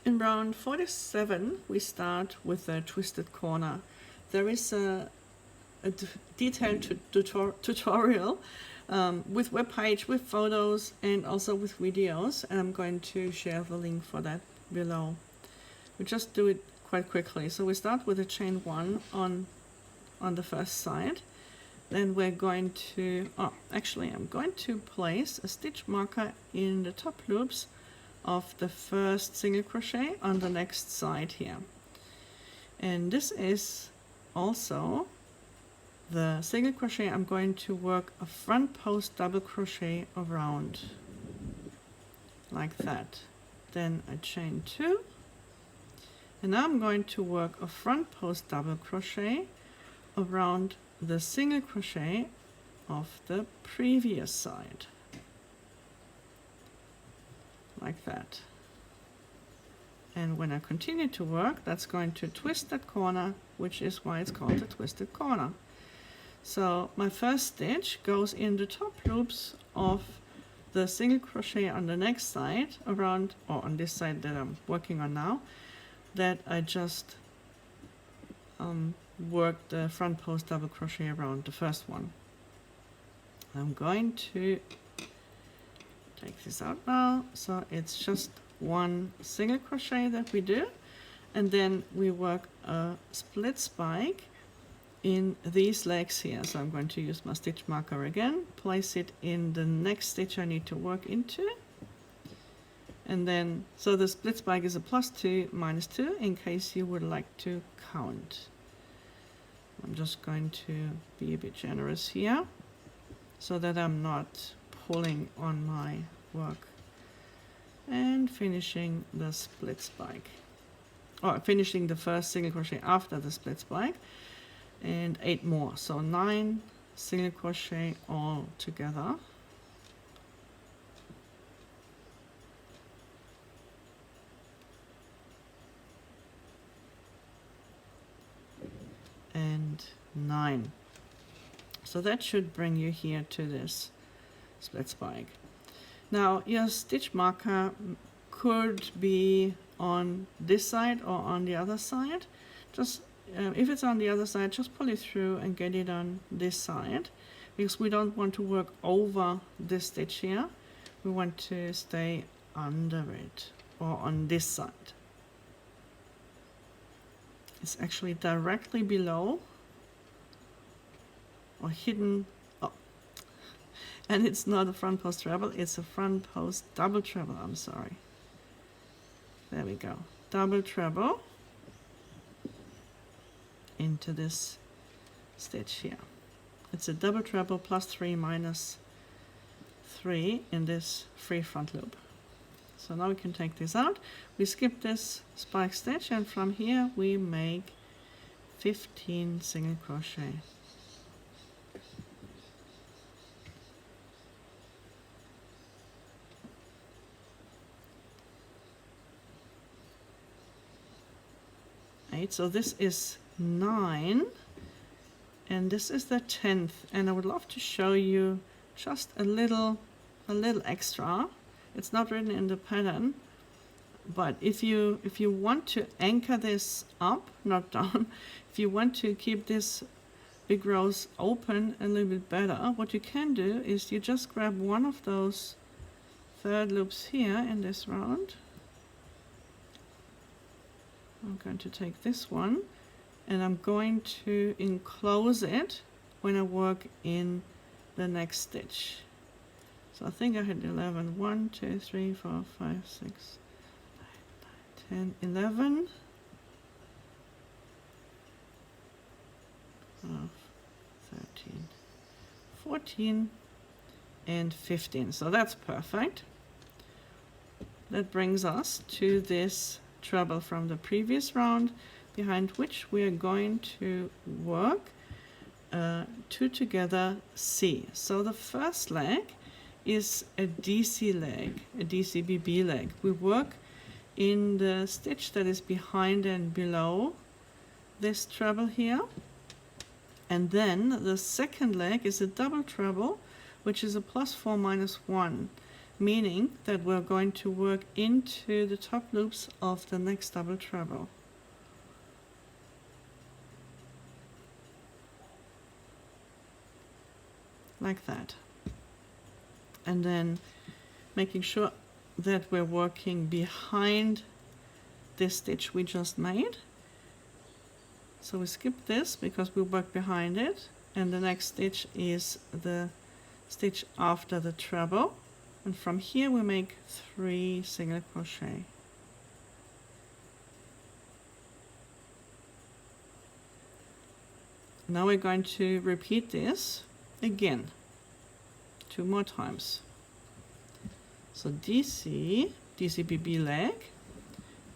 In round 47 we start with a twisted corner. There is a detailed tutorial with webpage, with photos, and also with videos, and I'm going to share the link for that below. We just do it quite quickly. So we start with a chain 1 on the first side. Then we're going to, I'm going to place a stitch marker in the top loops of the first single crochet on the next side here. And this is also the single crochet I'm going to work a front post double crochet around, like that. Then I chain 2, and now I'm going to work a front post double crochet around the single crochet of the previous side, like that. And when I continue to work, that's going to twist that corner, which is why it's called a twisted corner. So my first stitch goes in the top loops of the single crochet on the next side around, or on this side that I'm working on now, that I just work the front post double crochet around the first one. I'm going to take this out now, so it's just one single crochet that we do, and then we work a split spike in these legs here. So I'm going to use my stitch marker again, place it in the next stitch I need to work into, and then so the split spike is a +2, -2 in case you would like to count. I'm just going to be a bit generous here so that I'm not pulling on my work. And finishing the split spike, or finishing the first single crochet after the split spike, and 8 more, so 9 single crochet all together. And 9. So that should bring you here to this split spike. Now your stitch marker could be on this side or on the other side. Just if it's on the other side, just pull it through and get it on this side, because we don't want to work over this stitch here. We want to stay under it, or on this side. It's actually directly below, or hidden. Oh, and it's not a front post treble, it's a front post double treble. I'm sorry. There we go. Double treble into this stitch here. It's a double treble +3 -3 in this free front loop. So now we can take this out. We skip this spike stitch, and from here we make 15 single crochet. Right, so this is 9, and this is the 10th, and I would love to show you just a little extra. It's not written in the pattern, but if you want to anchor this up, not down, if you want to keep this big rows open a little bit better, what you can do is you just grab one of those third loops here in this round. I'm going to take this one, and I'm going to enclose it when I work in the next stitch. So I think I had 11. 1, 2, 3, 4, 5, 6, 9, 10, 11, 12, 13, 14, and 15. So that's perfect. That brings us to this treble from the previous round, behind which we are going to work 2 together C. So the first leg is a DC leg, a DCBB leg. We work in the stitch that is behind and below this treble here, and then the second leg is a double treble, which is a +4 -1, meaning that we're going to work into the top loops of the next double treble. Like that. And then making sure that we're working behind this stitch we just made. So we skip this because we work behind it, and the next stitch is the stitch after the treble, and from here we make 3 single crochet. Now we're going to repeat this again 2 more times. So DCBB leg,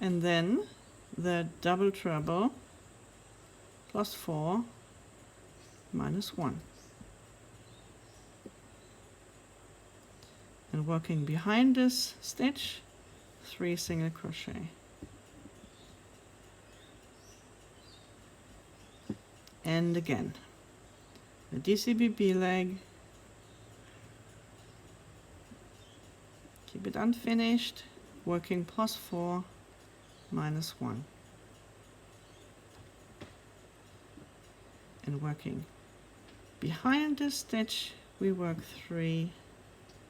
and then the double treble plus 4 minus 1, and working behind this stitch 3 single crochet, and again the DCBB leg, keep it unfinished, working plus 4 minus 1, and working behind this stitch we work 3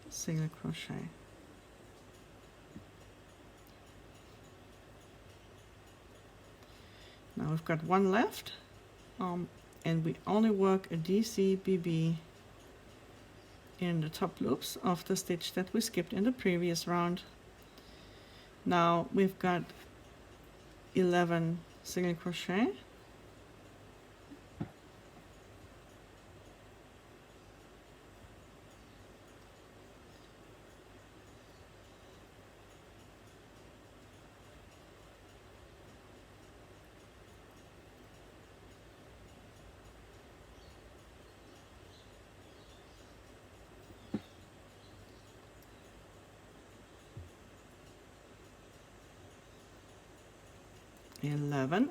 single crochet. Now we've got 1 left, and we only work a DCBB in the top loops of the stitch that we skipped in the previous round. Now we've got 11 single crochet,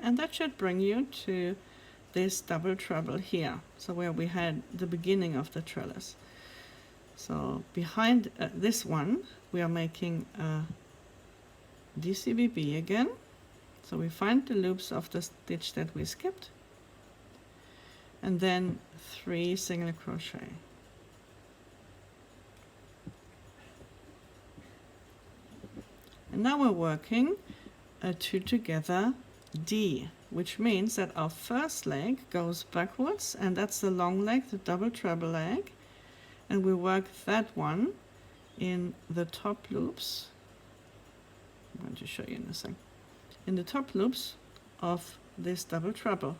and that should bring you to this double treble here, so where we had the beginning of the trellis. So behind this one we are making a DCBB again, so we find the loops of the stitch that we skipped, and then 3 single crochet. And now we're working a 2 together D, which means that our first leg goes backwards, and that's the long leg, the double treble leg, and we work that one in the top loops. I'm going to show you in a second. In the top loops of this double treble,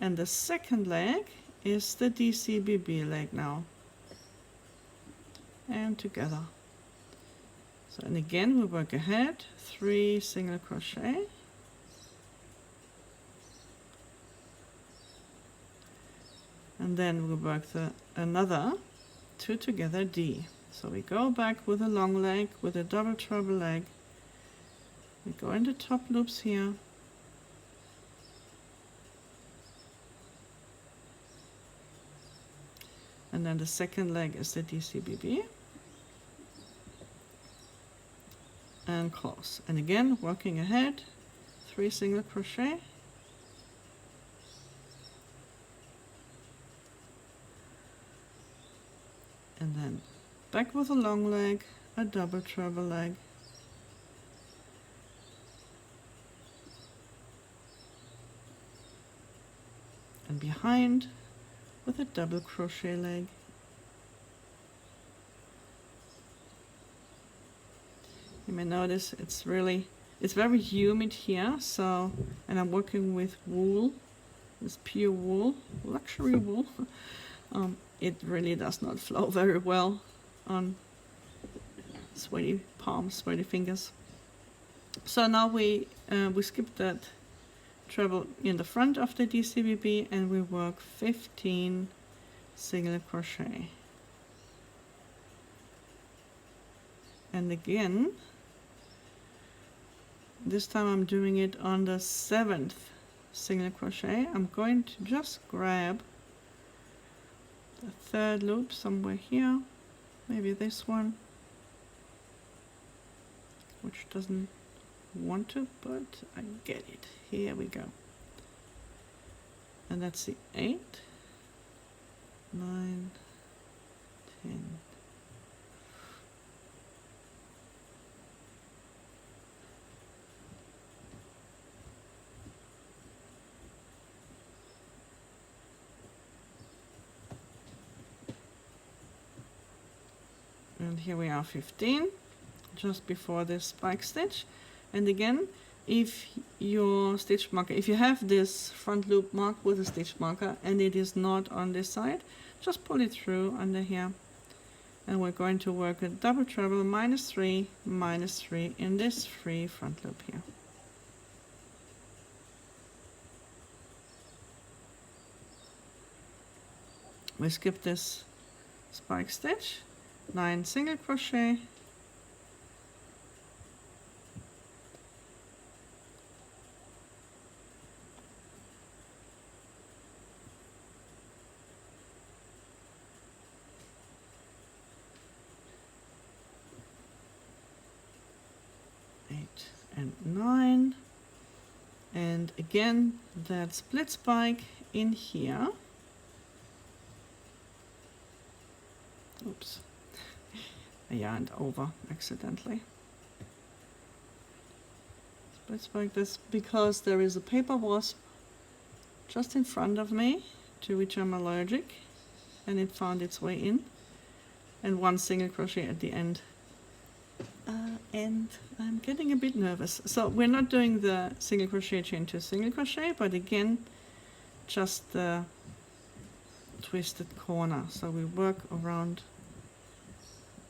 and the second leg is the DCBB leg now, and together. So, and again we work ahead 3 single crochet, and then we work another 2 together D. So we go back with a long leg, with a double treble leg, we go into top loops here, and then the second leg is the DCBB, and close, and again working ahead 3 single crochet, and then back with a long leg, a double treble leg, and behind with a double crochet leg, you may notice it's very humid here, so, and I'm working with wool, this pure wool, luxury wool. It really does not flow very well on sweaty palms, sweaty fingers. So now we skip that treble in the front of the DCBB, and we work 15 single crochet. And again, this time I'm doing it on the 7th single crochet. I'm going to just grab the 3rd loop somewhere here, maybe this one, which doesn't want to, but I get it. Here we go. And that's the 8, 9, 10. And here we are 15, just before this spike stitch. And again, if your stitch marker, if you have this front loop marked with a stitch marker and it is not on this side, just pull it through under here. And we're going to work a double treble -3, -3 in this free front loop here. We skip this spike stitch, 9 single crochet, and 9, and again that split spike in here. Oops, I yarned over accidentally. Split spike this because there is a paper wasp just in front of me to which I'm allergic, and it found its way in, and 1 single crochet at the end. And I'm getting a bit nervous. So we're not doing the single crochet chain to single crochet, but again, just the twisted corner. So we work around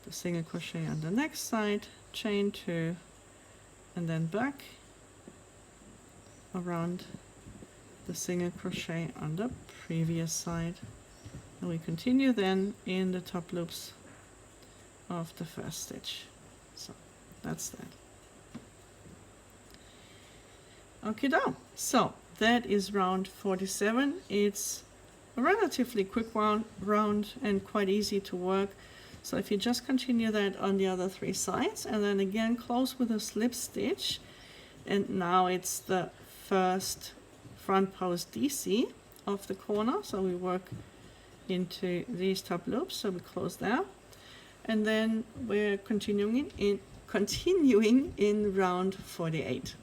the single crochet on the next side, chain 2, and then back around the single crochet on the previous side. And we continue then in the top loops of the first stitch. So that's that. Okay, down. So that is round 47. It's a relatively quick round and quite easy to work. So if you just continue that on the other 3 sides, and then again close with a slip stitch, and now it's the first front post DC of the corner. So we work into these top loops, so we close there, and then we're continuing in round 48.